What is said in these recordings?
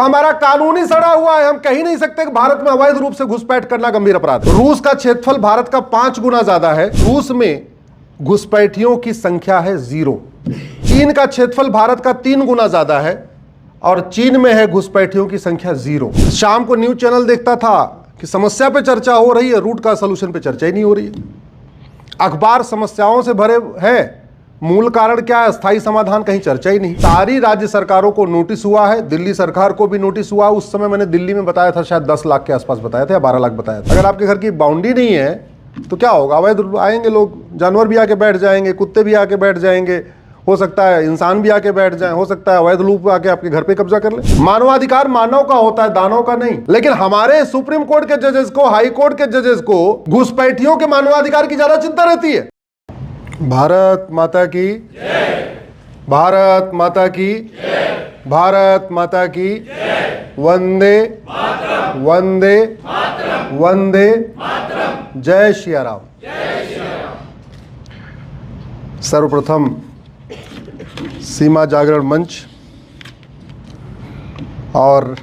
तो हमारा कानून ही सड़ा हुआ है। हम कह ही नहीं सकते कि भारत में अवैध रूप से घुसपैठ करना गंभीर अपराध है। रूस का क्षेत्रफल भारत का 5 गुना ज्यादा है। रूस में घुसपैठियों की संख्या है 0। चीन का क्षेत्रफल भारत का 3 गुना ज्यादा है और चीन में है घुसपैठियों की संख्या 0। शाम को न्यूज चैनल देखता था कि समस्या पे चर्चा हो रही है, रूट का सलूशन पे चर्चा ही नहीं हो रही है। अखबार समस्याओं से भरे हैं, मूल कारण क्या है, स्थायी समाधान कहीं चर्चा ही नहीं। सारी राज्य सरकारों को नोटिस हुआ है, दिल्ली सरकार को भी नोटिस हुआ। उस समय मैंने दिल्ली में बताया था, शायद 10 लाख के आसपास बताया था या 12 लाख बताया था। अगर आपके घर की बाउंड्री नहीं है तो क्या होगा, अवैध आएंगे लोग, जानवर भी आके बैठ जाएंगे, कुत्ते भी आके बैठ जाएंगे, हो सकता है इंसान भी आके बैठ जाए, हो सकता है अवैध लोग आके आपके घर पे कब्जा कर ले। मानवाधिकार मानव का होता है, दानव का नहीं। लेकिन हमारे सुप्रीम कोर्ट के जजेस को, हाई कोर्ट के जजेस को घुसपैठियों के मानवाधिकार की ज्यादा चिंता रहती है। भारत माता की जय, भारत माता की जय, भारत माता की जय, वंदे मातरम, वंदे मातरम, वंदे मातरम, जय श्री राम, जय श्री राम। सर्वप्रथम सीमा जागरण मंच और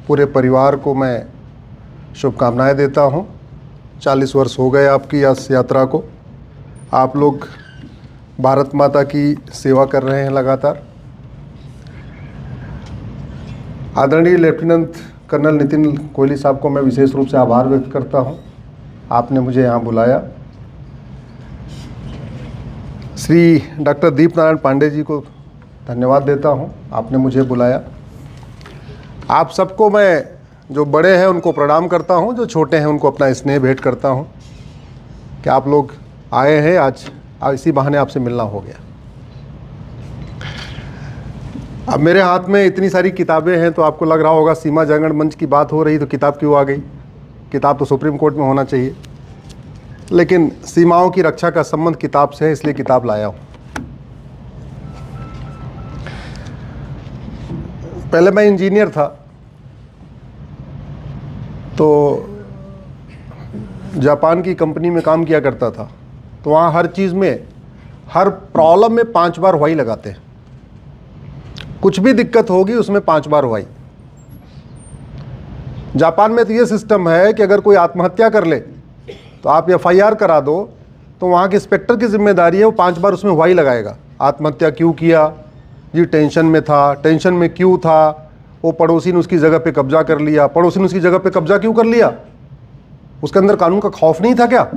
पूरे परिवार को मैं शुभकामनाएं देता हूं। 40 वर्ष हो गए आपकी इस यात्रा को। आप लोग भारत माता की सेवा कर रहे हैं लगातार। आदरणीय लेफ्टिनेंट कर्नल नितिन कोहली साहब को मैं विशेष रूप से आभार व्यक्त करता हूं, आपने मुझे यहाँ बुलाया। श्री डॉक्टर दीप नारायण पांडे जी को धन्यवाद देता हूं, आपने मुझे बुलाया। आप सबको मैं, जो बड़े हैं उनको प्रणाम करता हूं, जो छोटे हैं उनको अपना स्नेह भेंट करता हूं कि आप लोग आए हैं आज इसी बहाने आपसे मिलना हो गया। अब मेरे हाथ में इतनी सारी किताबें हैं तो आपको लग रहा होगा सीमा जागरण मंच की बात हो रही तो किताब क्यों आ गई। किताब तो सुप्रीम कोर्ट में होना चाहिए, लेकिन सीमाओं की रक्षा का संबंध किताब से है, इसलिए किताब लाया हूं। पहले मैं इंजीनियर था, तो जापान की कंपनी में काम किया करता था। तो वहाँ हर चीज़ में, हर प्रॉब्लम में 5 बार वाई लगाते हैं। कुछ भी दिक्कत होगी उसमें 5 बार वाई। जापान में तो ये सिस्टम है कि अगर कोई आत्महत्या कर ले तो आप FIR करा दो, तो वहाँ के इंस्पेक्टर की जिम्मेदारी है वो 5 बार उसमें वाई लगाएगा। आत्महत्या क्यों किया जी, टेंशन में था, टेंशन में क्यों था, वो पड़ोसी ने उसकी जगह पे कब्जा कर लिया, पड़ोसी ने उसकी जगह पे कब्जा क्यों कर लिया, उसके अंदर कानून का खौफ नहीं था क्या।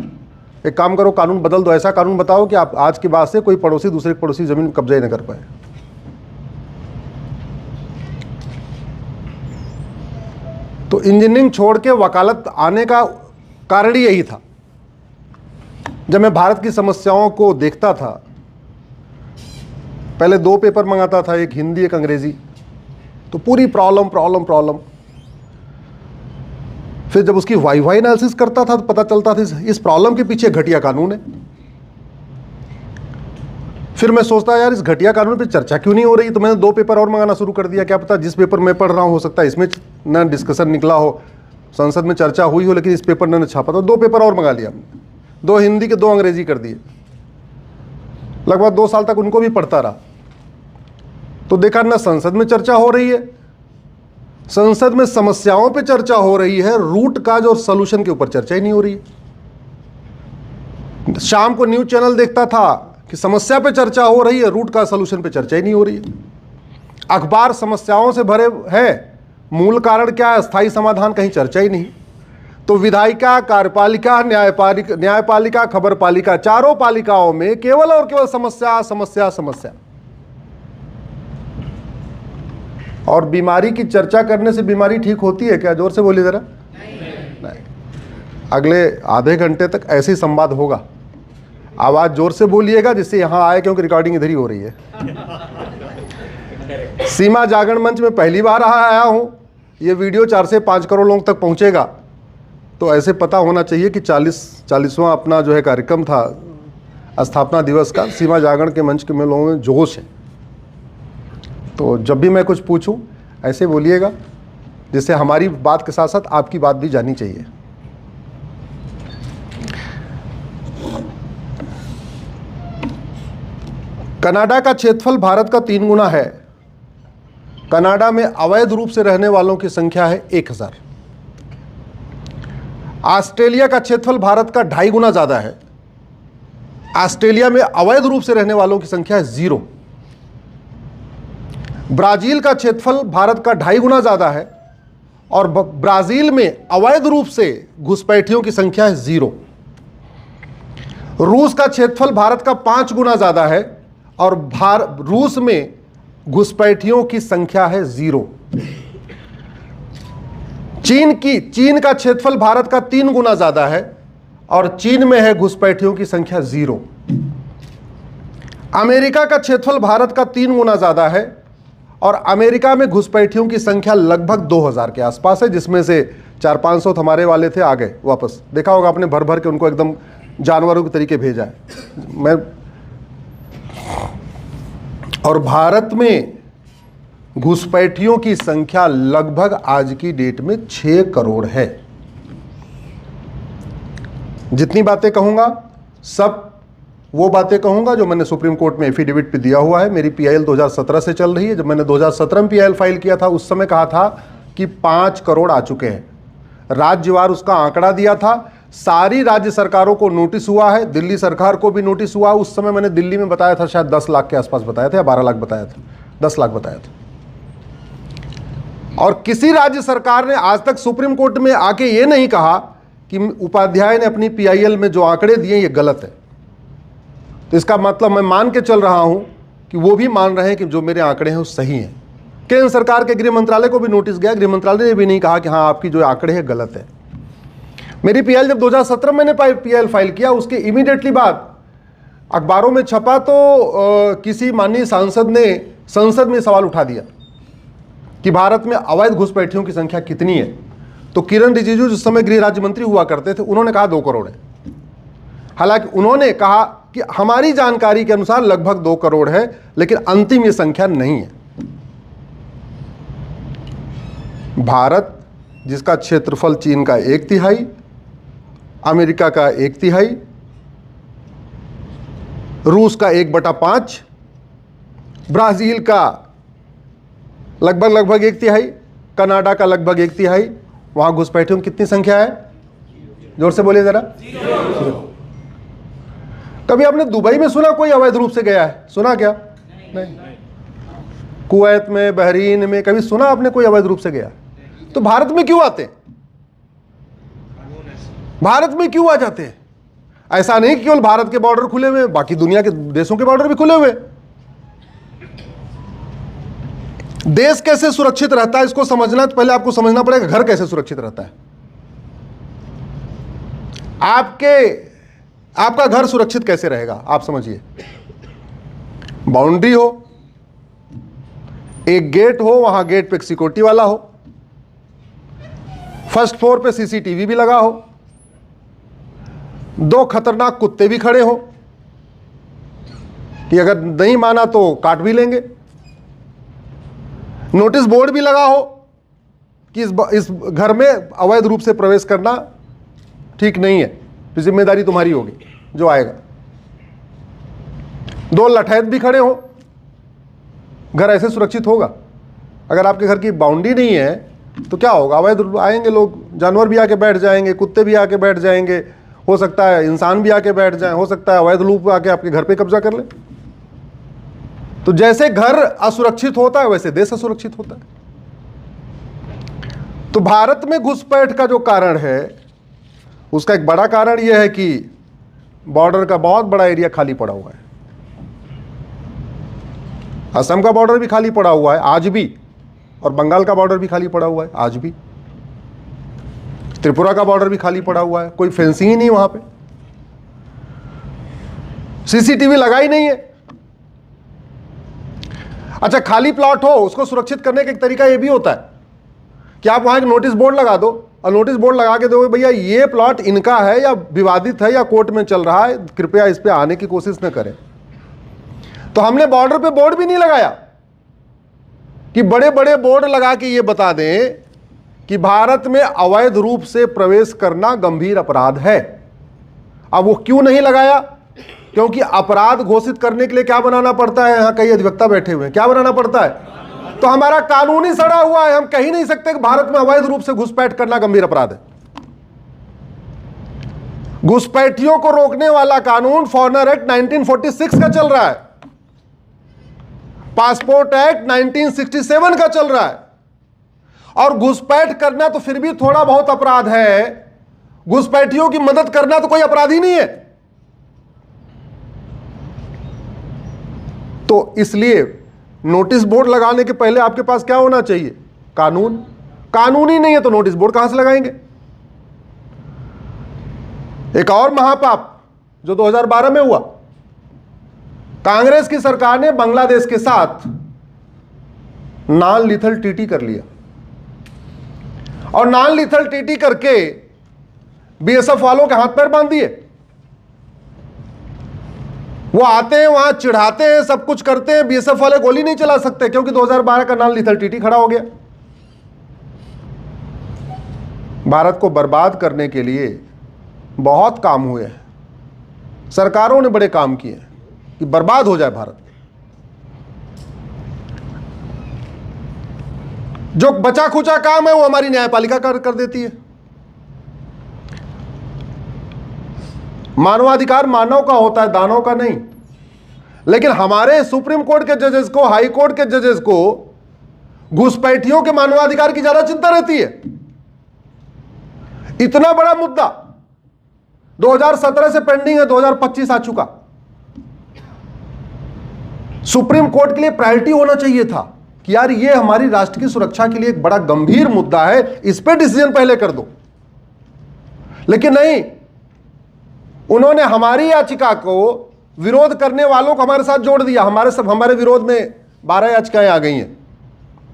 एक काम करो, कानून बदल दो, ऐसा कानून बताओ कि आप आज के बाद से कोई पड़ोसी दूसरे पड़ोसी जमीन कब्जा ही न कर पाए। तो इंजीनियरिंग छोड़ के वकालत आने का कारण ही यही था। जब मैं भारत की समस्याओं को देखता था, पहले 2 पेपर मंगाता था, एक हिंदी एक अंग्रेजी, तो पूरी प्रॉब्लम प्रॉब्लम प्रॉब्लम। फिर जब उसकी वाई एनालिसिस करता था तो पता चलता था इस प्रॉब्लम के पीछे घटिया कानून है। फिर मैं सोचता यार इस घटिया कानून पे चर्चा क्यों नहीं हो रही, तो मैंने 2 पेपर और मंगाना शुरू कर दिया। क्या पता जिस पेपर मैं पढ़ रहा हूँ हो सकता है इसमें ना डिस्कशन निकला हो, संसद में चर्चा हुई हो, लेकिन इस पेपर ने छापा, तो 2 पेपर और मंगा लिया। 2 हिंदी के 2 अंग्रेजी कर दिए। लगभग 2 साल तक उनको भी पढ़ता रहा। तो देखा ना संसद में चर्चा हो रही है, संसद में समस्याओं पे चर्चा हो रही है, रूट काज और सॉल्यूशन के ऊपर चर्चा ही नहीं हो रही है। शाम को न्यूज चैनल देखता था कि समस्या पे चर्चा हो रही है, रूट का सॉल्यूशन पे चर्चा ही नहीं हो रही है। अखबार समस्याओं से भरे हैं, मूल कारण क्या है, स्थायी समाधान कहीं चर्चा ही नहीं। तो विधायिका, कार्यपालिका, न्यायपालिका, खबरपालिका, चारों पालिकाओं में केवल और केवल समस्या समस्या समस्या। और बीमारी की चर्चा करने से बीमारी ठीक होती है क्या? जोर से बोलिए जरा। नहीं। अगले आधे घंटे तक ऐसे ही संवाद होगा। आवाज जोर से बोलिएगा जिससे यहां आए, क्योंकि रिकॉर्डिंग इधर ही हो रही है। सीमा जागरण मंच में पहली बार आया हूं, ये वीडियो 4 से 5 करोड़ लोगों तक पहुंचेगा, तो ऐसे पता होना चाहिए कि 40वां अपना जो है कार्यक्रम था स्थापना दिवस का, सीमा जागरण के मंच के में लोगों में जोश है। तो जब भी मैं कुछ पूछूं ऐसे बोलिएगा, जिससे हमारी बात के साथ साथ आपकी बात भी जानी चाहिए। कनाडा का क्षेत्रफल भारत का 3 गुना है। कनाडा में अवैध रूप से रहने वालों की संख्या है 1000। ऑस्ट्रेलिया का क्षेत्रफल भारत का 2.5 गुना ज्यादा है। ऑस्ट्रेलिया में अवैध रूप से रहने वालों की संख्या है 0। ब्राजील का क्षेत्रफल भारत का 2.5 गुना ज्यादा है और ब्राजील में अवैध रूप से घुसपैठियों की संख्या है 0। रूस का क्षेत्रफल भारत का 5 गुना ज्यादा है और रूस में घुसपैठियों की संख्या है 0। चीन का क्षेत्रफल भारत का 3 गुना ज्यादा है और चीन में है घुसपैठियों की संख्या 0। अमेरिका का क्षेत्रफल भारत का 3 गुना ज्यादा है और अमेरिका में घुसपैठियों की संख्या लगभग 2000 के आसपास है, जिसमें से 400-500 हमारे वाले थे, आ गए वापस। देखा होगा आपने, भर भर के उनको एकदम जानवरों के तरीके भेजा है। और भारत में घुसपैठियों की संख्या लगभग आज की डेट में 6 करोड़ है। जितनी बातें कहूंगा सब वो बातें कहूंगा जो मैंने सुप्रीम कोर्ट में एफिडेविट पे दिया हुआ है। मेरी पीआईएल 2017 से चल रही है। जब मैंने 2017 में पीआईएल फाइल किया था उस समय कहा था कि 5 करोड़ आ चुके हैं। राज्यवार उसका आंकड़ा दिया था। सारी राज्य सरकारों को नोटिस हुआ है, दिल्ली सरकार को भी नोटिस हुआ। उस समय मैंने दिल्ली में बताया था, शायद 10 लाख के आसपास बताया था या 12 लाख बताया था, 10 लाख बताया था। और किसी राज्य सरकार ने आज तक सुप्रीम कोर्ट में आके ये नहीं कहा कि उपाध्याय ने अपनी पीआईएल में जो आंकड़े दिए ये गलत है। तो इसका मतलब मैं मान के चल रहा हूं कि वो भी मान रहे हैं कि जो मेरे आंकड़े हैं वो सही हैं। केंद्र सरकार के गृह मंत्रालय को भी नोटिस गया, गृह मंत्रालय ने भी नहीं कहा कि हाँ आपकी जो आंकड़े हैं गलत है। मेरी पीआईएल जब 2017 मैंने पीआईएल फाइल किया, उसके इमीडिएटली बाद अखबारों में छपा तो किसी माननीय सांसद ने संसद में सवाल उठा दिया कि भारत में अवैध घुसपैठियों की संख्या कितनी है। तो किरण रिजिजू जिस समय गृह राज्य मंत्री हुआ करते थे, उन्होंने कहा 2 करोड़ है। हालांकि उन्होंने कहा कि हमारी जानकारी के अनुसार लगभग 2 करोड़ है, लेकिन अंतिम ये संख्या नहीं है। भारत जिसका क्षेत्रफल चीन का 1/3, अमेरिका का 1/3, रूस का 1/5, ब्राजील का लगभग 1/3, कनाडा का लगभग 1/3, वहां घुसपैठियों की कितनी संख्या है? जोर से बोलिए जरा। कभी आपने दुबई में सुना कोई अवैध रूप से गया है? सुना क्या? नहीं। कुवैत में, बहरीन में कभी सुना आपने कोई अवैध रूप से गया? तो भारत में क्यों आते हैं? भारत में क्यों आ जाते हैं? ऐसा नहीं कि केवल भारत के बॉर्डर खुले हुए, बाकी दुनिया के देशों के बॉर्डर भी खुले हुए। देश कैसे सुरक्षित रहता है इसको समझना, तो पहले आपको समझना पड़ेगा घर कैसे सुरक्षित रहता है। आपका घर सुरक्षित कैसे रहेगा आप समझिए। बाउंड्री हो, एक गेट हो, वहां गेट पे एक सिक्योरिटी वाला हो, फर्स्ट फ्लोर पे सीसीटीवी भी लगा हो, 2 खतरनाक कुत्ते भी खड़े हो कि अगर नहीं माना तो काट भी लेंगे, नोटिस बोर्ड भी लगा हो कि इस घर में अवैध रूप से प्रवेश करना ठीक नहीं है, तो जिम्मेदारी तुम्हारी होगी जो आएगा। 2 लठैत भी खड़े हो, घर ऐसे सुरक्षित होगा। अगर आपके घर की बाउंड्री नहीं है तो क्या होगा? अवैध आएंगे लोग, जानवर भी आके बैठ जाएंगे, कुत्ते भी आके बैठ जाएंगे, हो सकता है इंसान भी आके बैठ जाए, हो सकता है अवैध लोग आके आपके घर पे कब्जा कर ले। तो जैसे घर असुरक्षित होता है वैसे देश असुरक्षित होता है। तो भारत में घुसपैठ का जो कारण है उसका एक बड़ा कारण यह है कि बॉर्डर का बहुत बड़ा एरिया खाली पड़ा हुआ है। असम का बॉर्डर भी खाली पड़ा हुआ है आज भी, और बंगाल का बॉर्डर भी खाली पड़ा हुआ है आज भी, त्रिपुरा का बॉर्डर भी खाली पड़ा हुआ है, कोई फेंसिंग ही नहीं वहां पे, सीसीटीवी लगा ही नहीं है। अच्छा, खाली प्लॉट हो उसको सुरक्षित करने का एक तरीका यह भी होता है कि आप वहां एक नोटिस बोर्ड लगा दो, और नोटिस बोर्ड लगा के दो भैया ये प्लॉट इनका है या विवादित है या कोर्ट में चल रहा है, कृपया इस पे आने की कोशिश न करें। तो हमने बॉर्डर पे बोर्ड भी नहीं लगाया कि बड़े बड़े बोर्ड लगा के ये बता दें कि भारत में अवैध रूप से प्रवेश करना गंभीर अपराध है। अब वो क्यों नहीं लगाया? क्योंकि अपराध घोषित करने के लिए क्या बनाना पड़ता है? यहां कई अधिवक्ता बैठे हुए हैं, क्या बनाना पड़ता है? तो हमारा कानून ही सड़ा हुआ है। हम कह ही नहीं सकते कि भारत में अवैध रूप से घुसपैठ करना गंभीर अपराध है। घुसपैठियों को रोकने वाला कानून फॉरेनर एक्ट 1946 का चल रहा है, पासपोर्ट एक्ट 1967 का चल रहा है। और घुसपैठ करना तो फिर भी थोड़ा बहुत अपराध है, घुसपैठियों की मदद करना तो कोई अपराध ही नहीं है। तो इसलिए नोटिस बोर्ड लगाने के पहले आपके पास क्या होना चाहिए? कानून। कानून ही नहीं है तो नोटिस बोर्ड कहां से लगाएंगे? एक और महापाप जो 2012 में हुआ, कांग्रेस की सरकार ने बांग्लादेश के साथ नॉन लीथल ट्रीटी कर लिया और नॉन लीथल ट्रीटी करके बीएसएफ वालों के हाथ पैर बांध दिए। वो आते हैं वहां चिढ़ाते हैं, सब कुछ करते हैं, बीएसएफ वाले गोली नहीं चला सकते क्योंकि 2012 का नॉन लीथल ट्रीटी खड़ा हो गया। भारत को बर्बाद करने के लिए बहुत काम हुए हैं, सरकारों ने बड़े काम किए हैं कि बर्बाद हो जाए भारत। जो बचा खुचा काम है वो हमारी न्यायपालिका कर देती है। मानवाधिकार मानव का होता है, दानव का नहीं। लेकिन हमारे सुप्रीम कोर्ट के जजेस को, हाई कोर्ट के जजेस को घुसपैठियों के मानवाधिकार की ज्यादा चिंता रहती है। इतना बड़ा मुद्दा 2017 से पेंडिंग है, 2025 आ चुका। सुप्रीम कोर्ट के लिए प्रायोरिटी होना चाहिए था कि यार ये हमारी राष्ट्र की सुरक्षा के लिए एक बड़ा गंभीर मुद्दा है, इस पे डिसीजन पहले कर दो। लेकिन नहीं, उन्होंने हमारी याचिका को विरोध करने वालों को हमारे साथ जोड़ दिया। हमारे विरोध में 12 याचिकाएं आ गई हैं।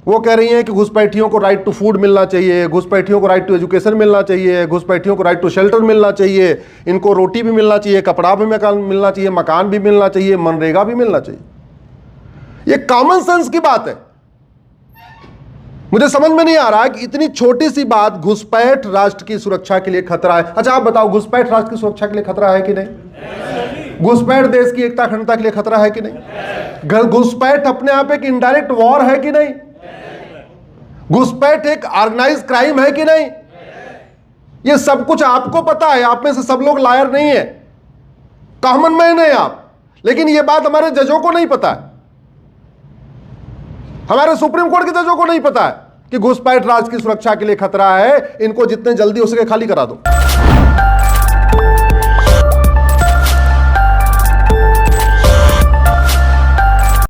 वो कह रही हैं कि घुसपैठियों को राइट टू फूड मिलना चाहिए, घुसपैठियों को राइट टू एजुकेशन मिलना चाहिए, घुसपैठियों को राइट टू शेल्टर मिलना चाहिए, इनको रोटी भी मिलना चाहिए, कपड़ा भी मिलना चाहिए, मकान भी मिलना चाहिए, मनरेगा भी मिलना चाहिए। ये कॉमन सेंस की बात है। मुझे समझ में नहीं आ रहा है कि इतनी छोटी सी बात, घुसपैठ राष्ट्र की सुरक्षा के लिए खतरा है। अच्छा आप बताओ, घुसपैठ राष्ट्र की सुरक्षा के लिए खतरा है कि नहीं? घुसपैठ देश की एकता अखंडता के लिए खतरा है कि नहीं? घुसपैठ अपने आप एक इनडायरेक्ट वॉर है कि नहीं? घुसपैठ एक ऑर्गेनाइज क्राइम है कि नहीं? ये सब कुछ आपको पता है। आप में से सब लोग लायर नहीं है, कॉमन मैन है आप। लेकिन ये बात हमारे जजों को नहीं पता है, हमारे सुप्रीम कोर्ट के जजों को नहीं पता है कि घुसपैठ राष्ट्र की सुरक्षा के लिए खतरा है। इनको जितने जल्दी हो सके खाली करा दो।